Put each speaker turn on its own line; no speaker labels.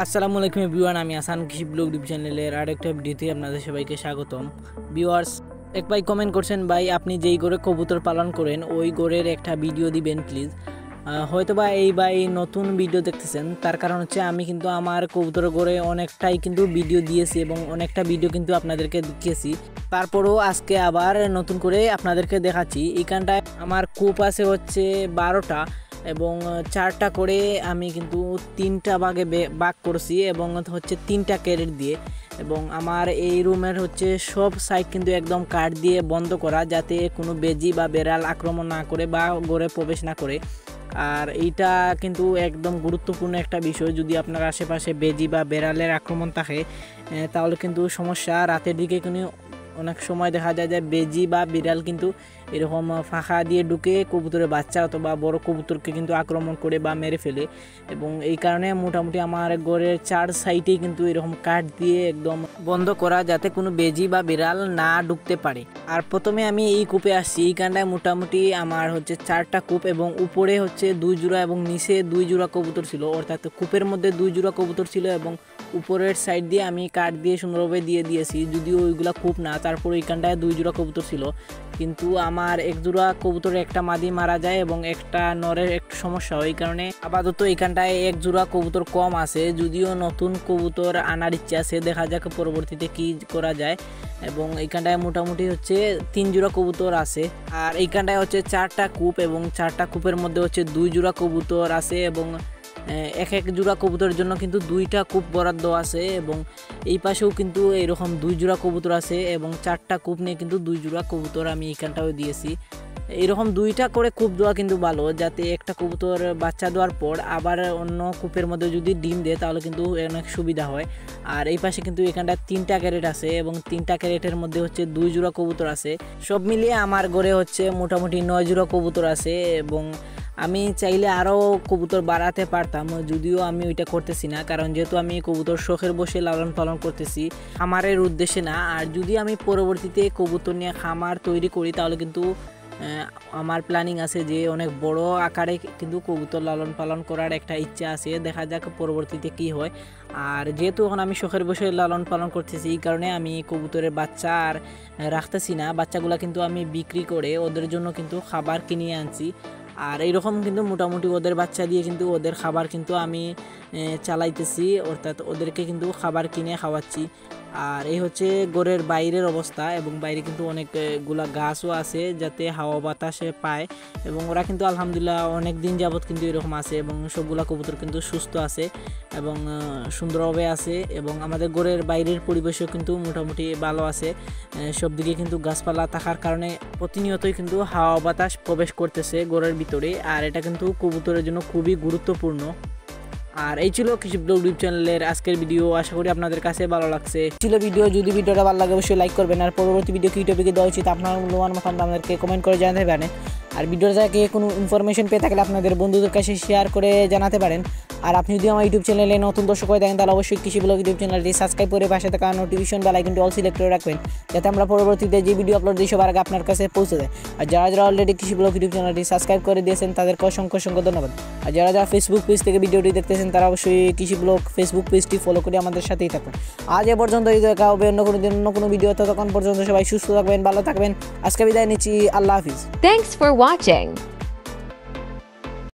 আসসালামু আলাইকুম এভরিওয়ান, আমি আসান কৃষি ব্লগ ইউটিউব চ্যানেলের আরেকটা ভিডিওতে আপনাদের সবাইকে স্বাগতম। ভিউয়ার্স, এক ভাই কমেন্ট করছেন, ভাই আপনি যেই গড়ে কবুতর পালন করেন ওই গড়ের একটা ভিডিও দিবেন প্লিজ। হয়তোবা এই ভাই নতুন ভিডিও দেখতেছেন, তার কারণ হচ্ছে আমি কিন্তু আমার কবুতর গড়ে অনেকটাই কিন্তু ভিডিও দিয়েছি এবং অনেকটা ভিডিও কিন্তু আপনাদেরকে দেখিয়েছি। তারপরেও আজকে আবার নতুন করে আপনাদেরকে দেখাচ্ছি। এইখানটায় আমার কূপ আছে হচ্ছে 12টা এবং 4টা করে আমি কিন্তু 3টা ভাগে ভাগ করছি এবং হচ্ছে 3টা ক্যারেট দিয়ে। এবং আমার এই রুমের হচ্ছে সব সাইড কিন্তু একদম কাঠ দিয়ে বন্ধ করা, যাতে কোনো বেজি বা বেড়াল আক্রমণ না করে বা ঘরে প্রবেশ না করে। আর এইটা কিন্তু একদম গুরুত্বপূর্ণ একটা বিষয়। যদি আপনার আশেপাশে বেজি বা বেড়ালের আক্রমণ থাকে তাহলে কিন্তু সমস্যা। রাতের দিকে কিন্তু অনেক সময় দেখা যায় যে বেজি বা বিড়াল কিন্তু এরকম ফাঁকা দিয়ে ঢুকে কবুতরের বাচ্চা অথবা বড় কবুতরকে কিন্তু আক্রমণ করে বা মেরে ফেলে। এবং এই কারণে মোটামুটি আমার ঘরের 4 সাইডে কিন্তু এরকম কাঠ দিয়ে একদম বন্ধ করা, যাতে কোনো বেজি বা বিড়াল না ঢুকতে পারে। আর প্রথমে আমি এই কূপে আসছি। এইখানটায় মোটামুটি আমার হচ্ছে 4টা কূপ এবং উপরে হচ্ছে 2 জোড়া এবং নিচে 2 জোড়া কবুতর ছিল, অর্থাৎ কূপের মধ্যে 2 জোড়া কবুতর ছিল এবং উপরের সাইড দিয়ে আমি কাঠ দিয়ে সুন্দরভাবে দিয়ে দিয়েছি। যদিও ওইগুলা কূপ না, তারপর এইখানটায় 2 জোড়া কবুতর ছিল, কিন্তু আমার 1 জোড়া কবুতরের একটা মাদি মারা যায় এবং একটা নরের একটু সমস্যা হয়। এই কারণে আপাতত এইখানটায় 1 জোড়া কবুতর কম আছে। যদিও নতুন কবুতর আনার ইচ্ছা আছে, দেখা যাক পরবর্তীতে কি করা যায়। এবং এইখানটায় মোটামুটি হচ্ছে 3 জোড়া কবুতর আছে। আর এইখানটায় হচ্ছে 4টা কূপ এবং 4টা কূপের মধ্যে হচ্ছে 2 জোড়া কবুতর আছে এবং এক জোড়া কবুতরের জন্য কিন্তু 2টা কূপ বরাদ্দ আছে। এবং এই পাশেও কিন্তু এরকম 2 জোড়া কবুতর আছে এবং 4টা কূপ নিয়ে কিন্তু 2 জোড়া কবুতর আমি এইখানটাও দিয়েছি। এরকম 2টা করে কূপ দেওয়া কিন্তু ভালো, যাতে একটা কবুতর বাচ্চা দেওয়ার পর আবার অন্য কূপের মধ্যে যদি ডিম দেয় তাহলে কিন্তু অনেক সুবিধা হয়। আর এই পাশে কিন্তু এখানটা 3টা ক্যারেট আছে এবং 3টা ক্যারেটের মধ্যে হচ্ছে 2 জোড়া কবুতর আছে। সব মিলিয়ে আমার ঘরে হচ্ছে মোটামুটি 9 জোড়া কবুতর আছে। এবং আমি চাইলে আরও কবুতর বাড়াতে পারতাম, যদিও আমি ওইটা করতেছি না, কারণ যেহেতু আমি কবুতর শখের বসে লালন পালন করতেছি, খামারের উদ্দেশ্যে না। আর যদি আমি পরবর্তীতে কবুতর নিয়ে খামার তৈরি করি তাহলে কিন্তু আমার প্ল্যানিং আছে যে অনেক বড় আকারে কিন্তু কবুতর লালন পালন করার একটা ইচ্ছা আছে। দেখা যাক পরবর্তীতে কি হয়। আর যেহেতু এখন আমি শখের বসে লালন পালন করতেছি, এই কারণে আমি কবুতরের বাচ্চা আর রাখতেছি না। বাচ্চাগুলো কিন্তু আমি বিক্রি করে ওদের জন্য কিন্তু খাবার কিনে আনছি। আর এইরকম কিন্তু মোটামুটি ওদের বাচ্চা দিয়ে কিন্তু ওদের খাবার কিন্তু আমি চালাইতেছি, অর্থাৎ ওদেরকে কিন্তু খাবার কিনে খাওয়াচ্ছি। আর এই হচ্ছে ঘরের বাইরের অবস্থা। এবং বাইরে কিন্তু অনেকগুলা গাছও আছে, যাতে হাওয়া বাতাসে পায়। এবং ওরা কিন্তু আলহামদুলিল্লাহ অনেক দিন যাবত কিন্তু এরকম আছে এবং সবগুলা কবুতর কিন্তু সুস্থ আছে এবং সুন্দরভাবে আছে। এবং আমাদের ঘরের বাইরের পরিবেশও কিন্তু মোটামুটি ভালো আছে। সব দিকে কিন্তু গাছপালা থাকার কারণে প্রতিনিয়তই কিন্তু হাওয়া বাতাস প্রবেশ করতেছে ঘরের ভিতরে। আর এটা কিন্তু কবুতরের জন্য খুবই গুরুত্বপূর্ণ। আর এই ছিল কৃষি ব্লগ ইউটিউব চ্যানেলের আজকের ভিডিও। আশা করি আপনাদের কাছে ভালো লাগছে ছিল ভিডিও। যদি ভিডিওটা ভালো লাগে অবশ্যই লাইক করবেন। আর পরবর্তী ভিডিও কী টপিকে দেওয়া উচিত আপনার মূল্যবান মতামত আমাদেরকে কমেন্ট করে জানাতে পারেন। আর ভিডিওটা থেকে কোনো ইনফরমেশন পেয়ে থাকলে আপনাদের বন্ধুদের কাছে শেয়ার করে জানাতে পারেন। আর আপনি যদি আমার ইউটিউব চ্যানেলে নতুন দর্শক হয়ে থাকেন তাহলে অবশ্যই কৃষি ব্লগ ইউটিউব চ্যানেলটি সাবস্ক্রাইব করে পাশে থাকা নোটিফিকেশন বেল আইকনটি অল সিলেক্ট করে রাখবেন, যাতে আমরা পরবর্তীতে যে ভিডিও আপলোড দিই সবার আগে আপনার কাছে পৌঁছে যায়। আর যারা অলরেডি কৃষি ব্লগ ইউটিউব চ্যানেলটি সাবস্ক্রাইব করে দিয়েছেন তাদেরকে অসংখ্য ধন্যবাদ। আর যারা ফেসবুক পেজ থেকে ভিডিওটি দেখতেছেন তারা অবশ্যই কৃষি ব্লগ ফেসবুক পেজটি ফলো করে আমাদের সাথেই থাকবেন। আজ এ পর্যন্ত দেখা হবে অন্য কোনো দিন অন্য কোনো ভিডিও। ততক্ষণ পর্যন্ত সবাই সুস্থ থাকবেন, ভালো থাকবেন। আজকে বিদায় নিচ্ছি, আল্লাহ হাফিজ।
Thanks for watching.